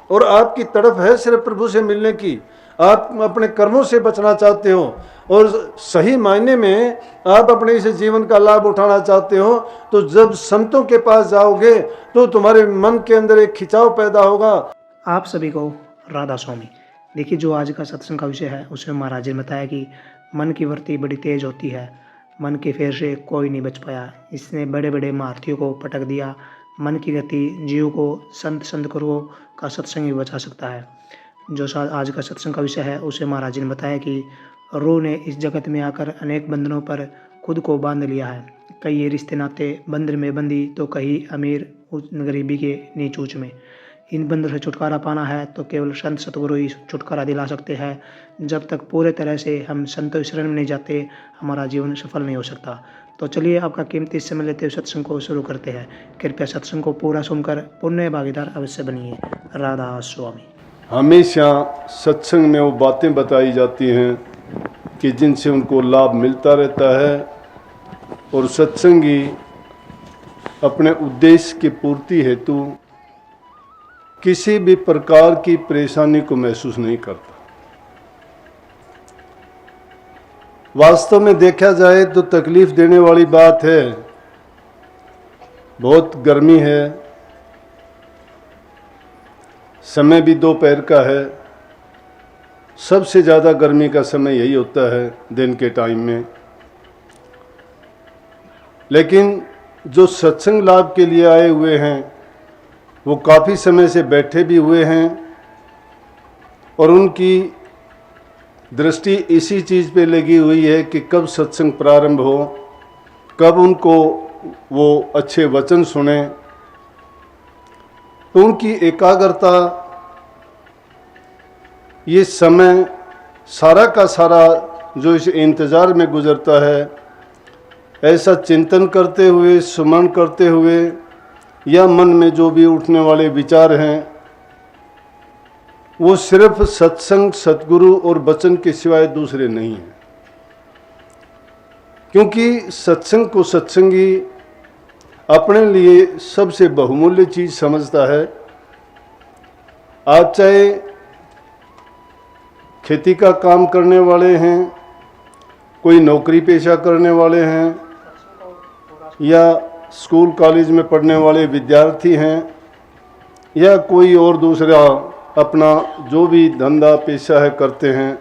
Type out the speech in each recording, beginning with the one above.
और आपकी तड़प है सिर्फ प्रभु से मिलने की, आप अपने कर्मों से बचना चाहते हो और सही मायने में आप अपने इस जीवन का लाभ उठाना चाहते हो, तो जब संतों के पास जाओगे तो तुम्हारे मन के अंदर एक खिंचाव पैदा होगा। आप सभी को राधा स्वामी। देखिए, जो आज का सत्संग का विषय है उसमें महाराज जी ने बताया कि मन की वृत्ति बड़ी तेज होती है, मन के फेर से कोई नहीं बच पाया। इसने बड़े बड़े महारथियों को पटक दिया। मन की गति जीव को संत गुरुओं का सत्संग भी बचा सकता है। जो आज का सत्संग का विषय है उसे महाराज जी ने बताया कि रूह ने इस जगत में आकर अनेक बंधनों पर खुद को बांध लिया है। कई ये रिश्ते नाते बंधन में बंधी तो कहीं अमीर गरीबी के नीच ऊंच में। इन बंधन से छुटकारा पाना है तो केवल संत सतगुरु ही छुटकारा दिला सकते हैं। जब तक पूरे तरह से हम संतों की शरण में नहीं जाते, हमारा जीवन सफल नहीं हो सकता। तो चलिए, आपका कीमती समय लेते हुए सत्संग को शुरू करते हैं। कृपया सत्संग को पूरा सुनकर पुण्य भागीदार अवश्य बनिए। राधा स्वामी। हमेशा सत्संग में वो बातें बताई जाती हैं कि जिनसे उनको लाभ मिलता रहता है, और सत्संगी अपने उद्देश्य की पूर्ति हेतु किसी भी प्रकार की परेशानी को महसूस नहीं करता। वास्तव में देखा जाए तो तकलीफ देने वाली बात है। बहुत गर्मी है, समय भी दोपहर का है। सबसे ज़्यादा गर्मी का समय यही होता है दिन के टाइम में। लेकिन जो सत्संग लाभ के लिए आए हुए हैं वो काफ़ी समय से बैठे भी हुए हैं और उनकी दृष्टि इसी चीज़ पे लगी हुई है कि कब सत्संग प्रारंभ हो, कब उनको वो अच्छे वचन सुने। तो उनकी एकाग्रता, ये समय सारा का सारा जो इस इंतज़ार में गुजरता है, ऐसा चिंतन करते हुए, सुमन करते हुए, या मन में जो भी उठने वाले विचार हैं वो सिर्फ सत्संग, सतगुरु और वचन के सिवाय दूसरे नहीं हैं। क्योंकि सत्संग को सत्संगी अपने लिए सबसे बहुमूल्य चीज़ समझता है। आप चाहे खेती का काम करने वाले हैं, कोई नौकरी पेशा करने वाले हैं, या स्कूल कॉलेज में पढ़ने वाले विद्यार्थी हैं, या कोई और दूसरा अपना जो भी धंधा पेशा है करते हैं,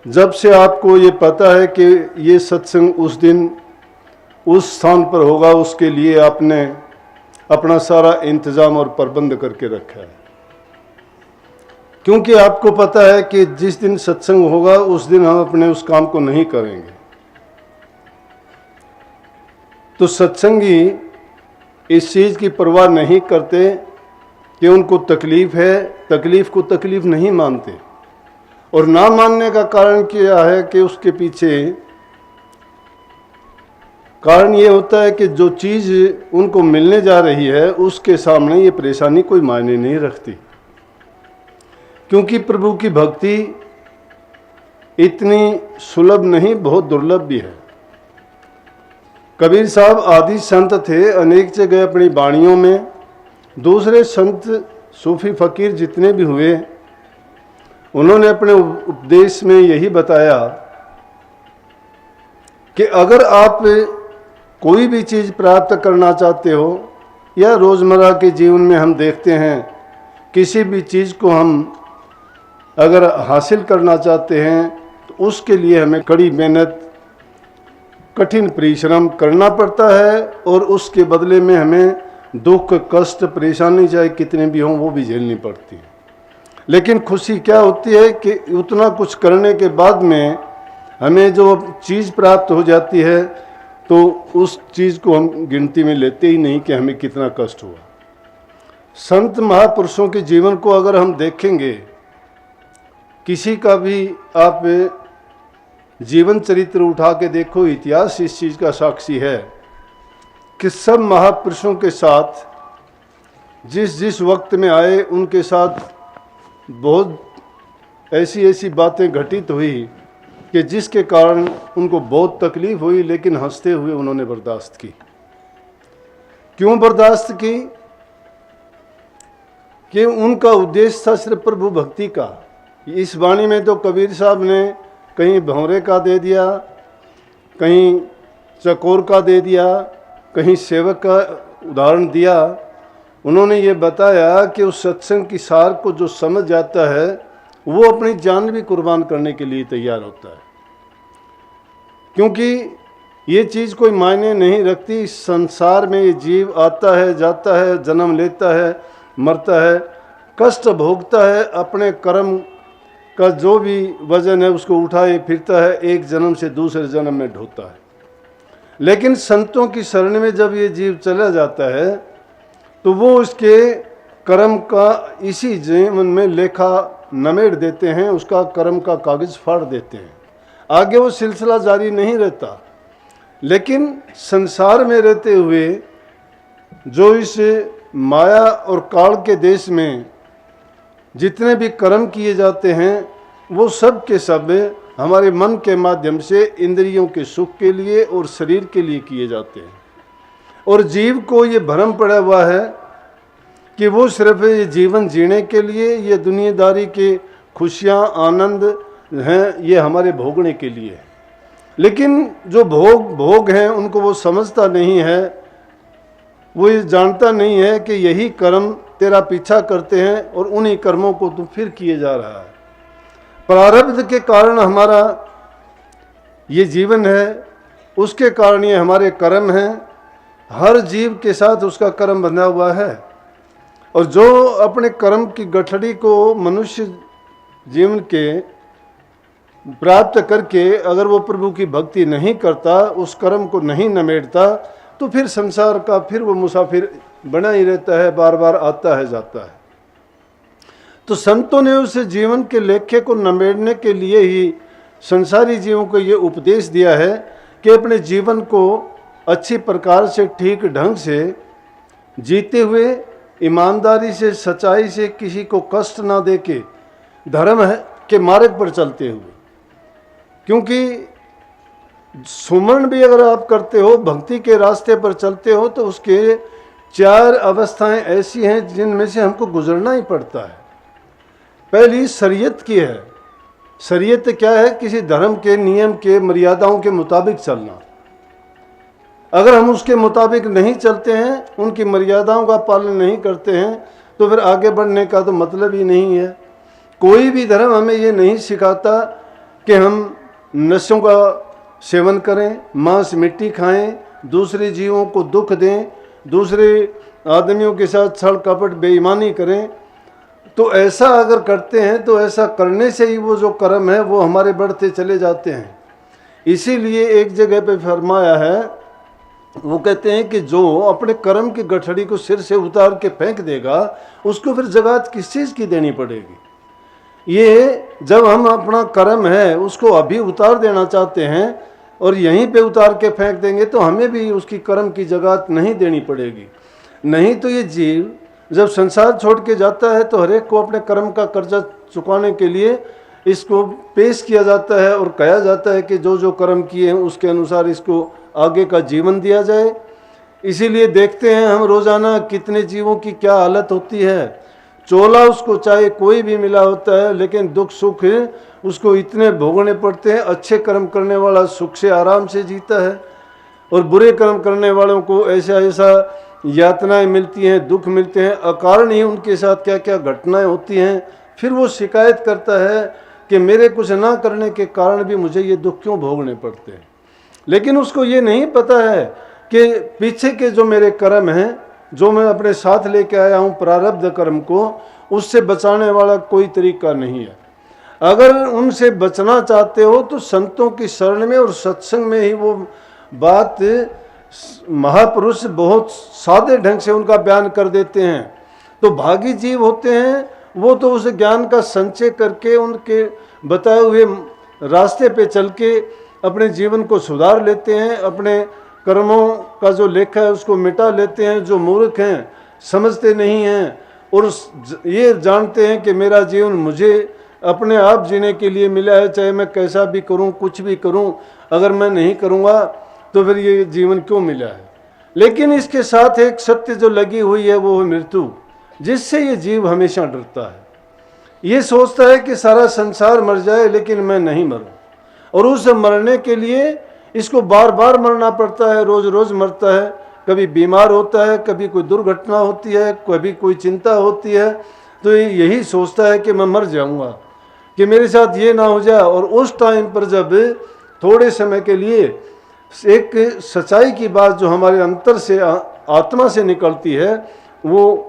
जब से आपको ये पता है कि ये सत्संग उस दिन उस स्थान पर होगा, उसके लिए आपने अपना सारा इंतज़ाम और प्रबंध करके रखा है। क्योंकि आपको पता है कि जिस दिन सत्संग होगा उस दिन हम अपने उस काम को नहीं करेंगे। तो सत्संगी इस चीज़ की परवाह नहीं करते कि उनको तकलीफ़ है, तकलीफ़ को तकलीफ़ नहीं मानते। और ना मानने का कारण क्या है कि उसके पीछे कारण ये होता है कि जो चीज़ उनको मिलने जा रही है उसके सामने ये परेशानी कोई मायने नहीं रखती। क्योंकि प्रभु की भक्ति इतनी सुलभ नहीं, बहुत दुर्लभ भी है। कबीर साहब आदि संत थे, अनेक जगह अपनी वाणियों में दूसरे संत सूफी फकीर जितने भी हुए, उन्होंने अपने उपदेश में यही बताया कि अगर आप कोई भी चीज़ प्राप्त करना चाहते हो, या रोज़मर्रा के जीवन में हम देखते हैं किसी भी चीज़ को हम अगर हासिल करना चाहते हैं तो उसके लिए हमें कड़ी मेहनत, कठिन परिश्रम करना पड़ता है, और उसके बदले में हमें दुख, कष्ट, परेशानी चाहे कितने भी हों वो भी झेलनी पड़ती है। लेकिन खुशी क्या होती है कि उतना कुछ करने के बाद में हमें जो चीज़ प्राप्त हो जाती है तो उस चीज़ को हम गिनती में लेते ही नहीं कि हमें कितना कष्ट हुआ। संत महापुरुषों के जीवन को अगर हम देखेंगे, किसी का भी आप जीवन चरित्र उठा के देखो, इतिहास इस चीज़ का साक्षी है कि सब महापुरुषों के साथ जिस जिस वक्त में आए उनके साथ बहुत ऐसी ऐसी बातें घटित हुई कि जिसके कारण उनको बहुत तकलीफ हुई, लेकिन हंसते हुए उन्होंने बर्दाश्त की। क्यों बर्दाश्त की? कि उनका उद्देश्य था सिर्फ प्रभु भक्ति का। इस वाणी में तो कबीर साहब ने कहीं भंवरे का दे दिया, कहीं चकोर का दे दिया, कहीं सेवक का उदाहरण दिया। उन्होंने ये बताया कि उस सत्संग की सार को जो समझ जाता है वो अपनी जान भी कुर्बान करने के लिए तैयार होता है, क्योंकि ये चीज़ कोई मायने नहीं रखती। इस संसार में ये जीव आता है, जाता है, जन्म लेता है, मरता है, कष्ट भोगता है, अपने कर्म का जो भी वजन है उसको उठाए फिरता है, एक जन्म से दूसरे जन्म में ढोता है। लेकिन संतों की शरण में जब ये जीव चला जाता है तो वो उसके कर्म का इसी जीवन में लेखा नमेड़ देते हैं, उसका कर्म का कागज फाड़ देते हैं। आगे वो सिलसिला जारी नहीं रहता। लेकिन संसार में रहते हुए जो इस माया और काल के देश में जितने भी कर्म किए जाते हैं वो सब के सब हमारे मन के माध्यम से इंद्रियों के सुख के लिए और शरीर के लिए किए जाते हैं। और जीव को ये भ्रम पड़ा हुआ है कि वो सिर्फ ये जीवन जीने के लिए, ये दुनियादारी के खुशियाँ आनंद हैं, ये हमारे भोगने के लिए। लेकिन जो भोग हैं उनको वो समझता नहीं है, वो ये जानता नहीं है कि यही कर्म तेरा पीछा करते हैं और उन्हीं कर्मों को तू फिर किए जा रहा है। प्रारब्ध के कारण हमारा ये जीवन है, उसके कारण ये हमारे कर्म हैं। हर जीव के साथ उसका कर्म बंधा हुआ है, और जो अपने कर्म की गठड़ी को मनुष्य जीवन के प्राप्त करके अगर वो प्रभु की भक्ति नहीं करता, उस कर्म को नहीं नमेड़ता, तो फिर संसार का फिर वो मुसाफिर बना ही रहता है, बार बार आता है जाता है। तो संतों ने उस जीवन के लेखे को नमेड़ने के लिए ही संसारी जीवों को ये उपदेश दिया है कि अपने जीवन को अच्छी प्रकार से ठीक ढंग से जीते हुए, ईमानदारी से, सच्चाई से, किसी को कष्ट ना दे के धर्म के मार्ग पर चलते हुए। क्योंकि सुमरण भी अगर आप करते हो, भक्ति के रास्ते पर चलते हो, तो उसके 4 अवस्थाएं ऐसी हैं जिनमें से हमको गुजरना ही पड़ता है। पहली शरीयत की है। शरीयत क्या है? किसी धर्म के नियम के मर्यादाओं के मुताबिक चलना। अगर हम उसके मुताबिक नहीं चलते हैं, उनकी मर्यादाओं का पालन नहीं करते हैं, तो फिर आगे बढ़ने का तो मतलब ही नहीं है। कोई भी धर्म हमें ये नहीं सिखाता कि हम नशों का सेवन करें, मांस मिट्टी खाएं, दूसरे जीवों को दुख दें, दूसरे आदमियों के साथ छल कपट बेईमानी करें। तो ऐसा अगर करते हैं तो ऐसा करने से ही वो जो कर्म है वो हमारे बढ़ते चले जाते हैं। इसीलिए एक जगह पे फरमाया है, वो कहते हैं कि जो अपने कर्म की गठड़ी को सिर से उतार के फेंक देगा, उसको फिर जगात किस चीज़ की देनी पड़ेगी। ये जब हम अपना कर्म है उसको अभी उतार देना चाहते हैं और यहीं पे उतार के फेंक देंगे, तो हमें भी उसकी कर्म की जगात नहीं देनी पड़ेगी। नहीं तो ये जीव जब संसार छोड़ के जाता है तो हर एक को अपने कर्म का कर्जा चुकाने के लिए इसको पेश किया जाता है और कहा जाता है कि जो जो कर्म किए हैं उसके अनुसार इसको आगे का जीवन दिया जाए। इसीलिए देखते हैं हम रोज़ाना कितने जीवों की क्या हालत होती है। चोला उसको चाहे कोई भी मिला होता है, लेकिन दुख सुख उसको इतने भोगने पड़ते हैं। अच्छे कर्म करने वाला सुख से आराम से जीता है, और बुरे कर्म करने वालों को ऐसा ऐसा यातनाएं मिलती हैं, दुख मिलते हैं। अकारण ही उनके साथ क्या क्या घटनाएं होती हैं। फिर वो शिकायत करता है कि मेरे कुछ ना करने के कारण भी मुझे ये दुख क्यों भोगने पड़ते हैं। लेकिन उसको ये नहीं पता है कि पीछे के जो मेरे कर्म हैं, जो मैं अपने साथ लेके आया हूँ प्रारब्ध कर्म को, उससे बचाने वाला कोई तरीका नहीं है। अगर उनसे बचना चाहते हो तो संतों की शरण में और सत्संग में ही वो बात महापुरुष बहुत सादे ढंग से उनका बयान कर देते हैं। तो भागी जीव होते हैं वो तो उस ज्ञान का संचय करके उनके बताए हुए रास्ते पे चल के अपने जीवन को सुधार लेते हैं, अपने कर्मों का जो लेखा है उसको मिटा लेते हैं। जो मूर्ख हैं, समझते नहीं हैं और ये जानते हैं कि मेरा जीवन मुझे अपने आप जीने के लिए मिला है, चाहे मैं कैसा भी करूं, कुछ भी करूं, अगर मैं नहीं करूंगा तो फिर ये जीवन क्यों मिला है। लेकिन इसके साथ एक सत्य जो लगी हुई है वो है मृत्यु। जिससे ये जीव हमेशा डरता है। ये सोचता है कि सारा संसार मर जाए लेकिन मैं नहीं मरूं, और उस मरने के लिए इसको बार बार मरना पड़ता है, रोज रोज मरता है। कभी बीमार होता है, कभी कोई दुर्घटना होती है, कभी कोई चिंता होती है, तो यही सोचता है कि मैं मर जाऊंगा, कि मेरे साथ ये ना हो जाए। और उस टाइम पर जब थोड़े समय के लिए एक सच्चाई की बात जो हमारे अंतर से आत्मा से निकलती है, वो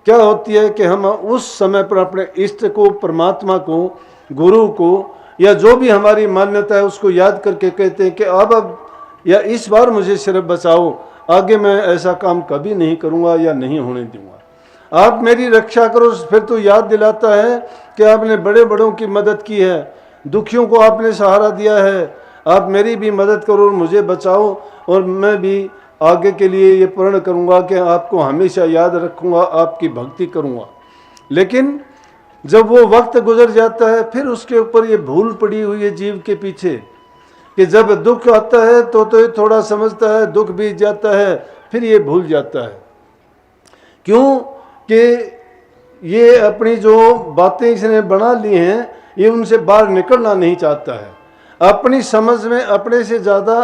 क्या होती है कि हम उस समय पर अपने इष्ट को, परमात्मा को, गुरु को, या जो भी हमारी मान्यता है उसको याद करके कहते हैं कि अब या इस बार मुझे सिर्फ बचाओ, आगे मैं ऐसा काम कभी नहीं करूंगा या नहीं होने दूंगा, आप मेरी रक्षा करो। फिर तो याद दिलाता है कि आपने बड़े बड़ों की मदद की है, दुखियों को आपने सहारा दिया है, आप मेरी भी मदद करो, मुझे बचाओ, और मैं भी आगे के लिए ये प्रण करूंगा कि आपको हमेशा याद रखूंगा, आपकी भक्ति करूंगा। लेकिन जब वो वक्त गुजर जाता है, फिर उसके ऊपर ये भूल पड़ी हुई है जीव के पीछे, कि जब दुख आता है तो ये थोड़ा समझता है, दुख बीत जाता है, फिर ये भूल जाता है। क्यों? कि ये अपनी जो बातें इसने बना ली हैं, ये उनसे बाहर निकलना नहीं चाहता है। अपनी समझ में अपने से ज़्यादा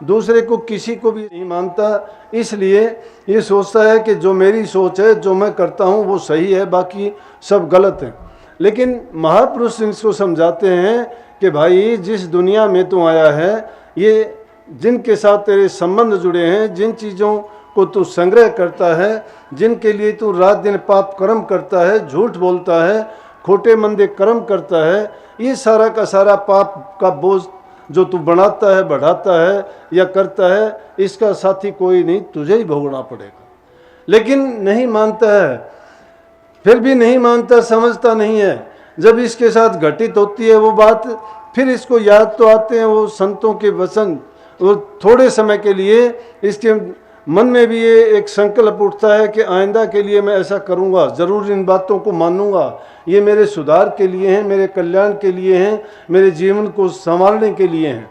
दूसरे को, किसी को भी नहीं मानता, इसलिए ये सोचता है कि जो मेरी सोच है, जो मैं करता हूँ वो सही है, बाकी सब गलत है। लेकिन महापुरुष इसको समझाते हैं कि भाई जिस दुनिया में तू आया है, ये जिनके साथ तेरे संबंध जुड़े हैं, जिन चीज़ों को तू संग्रह करता है, जिनके लिए तू रात दिन पाप कर्म करता है, झूठ बोलता है, खोटे मंदे कर्म करता है, ये सारा का सारा पाप का बोझ जो तू बनाता है, बढ़ाता है या करता है, इसका साथी कोई नहीं, तुझे ही भोगना पड़ेगा। लेकिन नहीं मानता है, फिर भी नहीं मानता, समझता नहीं है। जब इसके साथ घटित होती है वो बात, फिर इसको याद तो आते हैं वो संतों के वचन, और थोड़े समय के लिए इसके मन में भी ये एक संकल्प उठता है कि आइंदा के लिए मैं ऐसा करूँगा, ज़रूर इन बातों को मानूंगा, ये मेरे सुधार के लिए हैं, मेरे कल्याण के लिए हैं, मेरे जीवन को संभालने के लिए हैं।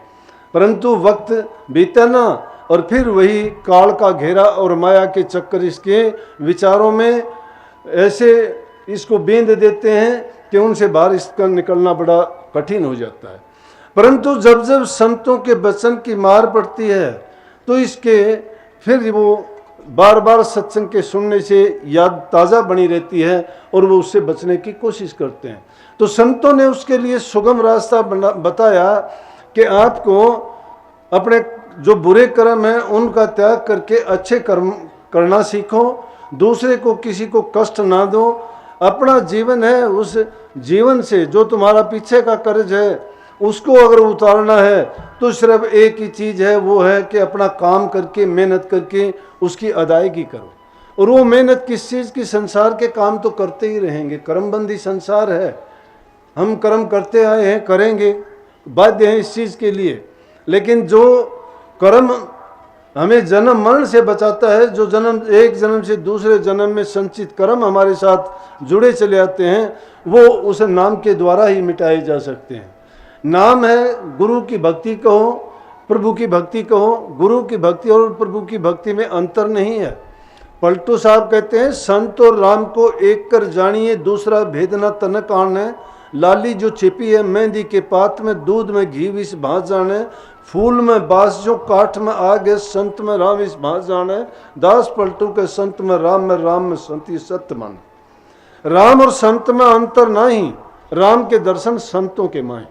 परंतु वक्त बीता ना, और फिर वही काल का घेरा और माया के चक्कर इसके विचारों में ऐसे इसको बेंध देते हैं कि उनसे बाहर इसका निकलना बड़ा कठिन हो जाता है। परंतु जब जब संतों के वचन की मार पड़ती है, तो इसके फिर वो बार बार सत्संग के सुनने से याद ताज़ा बनी रहती है, और वो उससे बचने की कोशिश करते हैं। तो संतों ने उसके लिए सुगम रास्ता बताया कि आपको अपने जो बुरे कर्म हैं उनका त्याग करके अच्छे कर्म करना सीखो, दूसरे को, किसी को कष्ट ना दो। अपना जीवन है, उस जीवन से जो तुम्हारा पीछे का कर्ज है उसको अगर उतारना है तो सिर्फ एक ही चीज़ है, वो है कि अपना काम करके, मेहनत करके उसकी अदायगी करो। और वो मेहनत किस चीज़ की? संसार के काम तो करते ही रहेंगे, कर्मबंदी संसार है, हम कर्म करते आए हैं, करेंगे, बाध्य हैं इस चीज़ के लिए। लेकिन जो कर्म हमें जन्म मरण से बचाता है, जो जन्म, एक जन्म से दूसरे जन्म में संचित कर्म हमारे साथ जुड़े चले आते हैं, वो उस नाम के द्वारा ही मिटाए जा सकते हैं। नाम है, गुरु की भक्ति कहो, प्रभु की भक्ति कहो। गुरु की भक्ति और प्रभु की भक्ति में अंतर नहीं है। पलटू साहब कहते हैं, संत और राम को एक कर जानिए, दूसरा भेद न तन काने। लाली जो छिपी है मेहंदी के पात में, दूध में घी विष भांज जाने। फूल में बास जो काठ में आग है, संत में राम इस भांज जाने। दास पलटू के संत में राम में संति सत्य माने। राम और संत में अंतर नहीं, राम के दर्शन संतों के माए।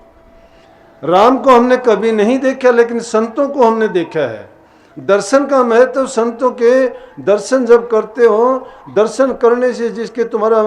राम को हमने कभी नहीं देखा, लेकिन संतों को हमने देखा है। दर्शन का महत्व, संतों के दर्शन जब करते हो, दर्शन करने से जिसके तुम्हारा,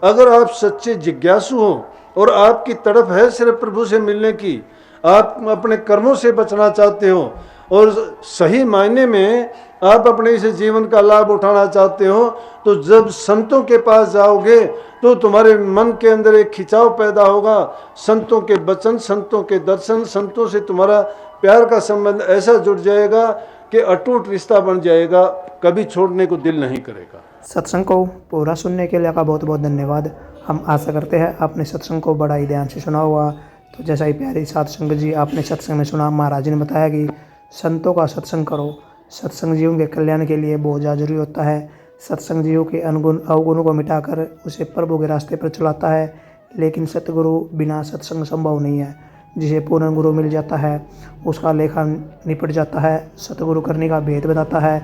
अगर आप सच्चे जिज्ञासु हो और आपकी तड़प है सिर्फ प्रभु से मिलने की, आप अपने कर्मों से बचना चाहते हो और सही मायने में आप अपने इस जीवन का लाभ उठाना चाहते हो, तो जब संतों के पास जाओगे तो तुम्हारे मन के अंदर एक खिंचाव पैदा होगा। संतों के वचन, संतों के दर्शन, संतों से तुम्हारा प्यार का संबंध ऐसा जुड़ जाएगा कि अटूट रिश्ता बन जाएगा, कभी छोड़ने को दिल नहीं करेगा। सत्संग को पूरा सुनने के लिए आपका बहुत बहुत धन्यवाद। हम आशा करते हैं आपने सत्संग को बड़ा ही ध्यान से सुना होगा। तो जैसा ही प्यारी साध संगत जी आपने सत्संग में सुना, महाराज जी ने बताया कि संतों का सत्संग करो। सत्संग जीवन के कल्याण के लिए बहुत ज़्यादा जरूरी होता है। सत्संग जीव के अवगुणों को मिटाकर उसे प्रभु के रास्ते पर चलाता है। लेकिन सतगुरु बिना सत्संग संभव नहीं है। जिसे पूर्ण गुरु मिल जाता है उसका लेखा निपट जाता है। सतगुरु करने का भेद बताता है,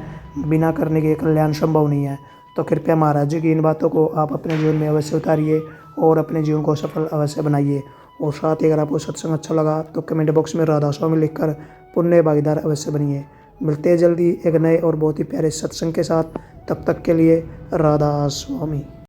बिना करने के कल्याण संभव नहीं है। तो कृपया महाराज जी की इन बातों को आप अपने जीवन में अवश्य उतारिए और अपने जीवन को सफल अवश्य बनाइए। और साथ ही अगर आपको सत्संग अच्छा लगा तो कमेंट बॉक्स में राधा स्वामी लिखकर पुण्य भागीदार अवश्य बनिए। मिलते हैं जल्दी एक नए और बहुत ही प्यारे सत्संग के साथ। तब तक के लिए राधा स्वामी।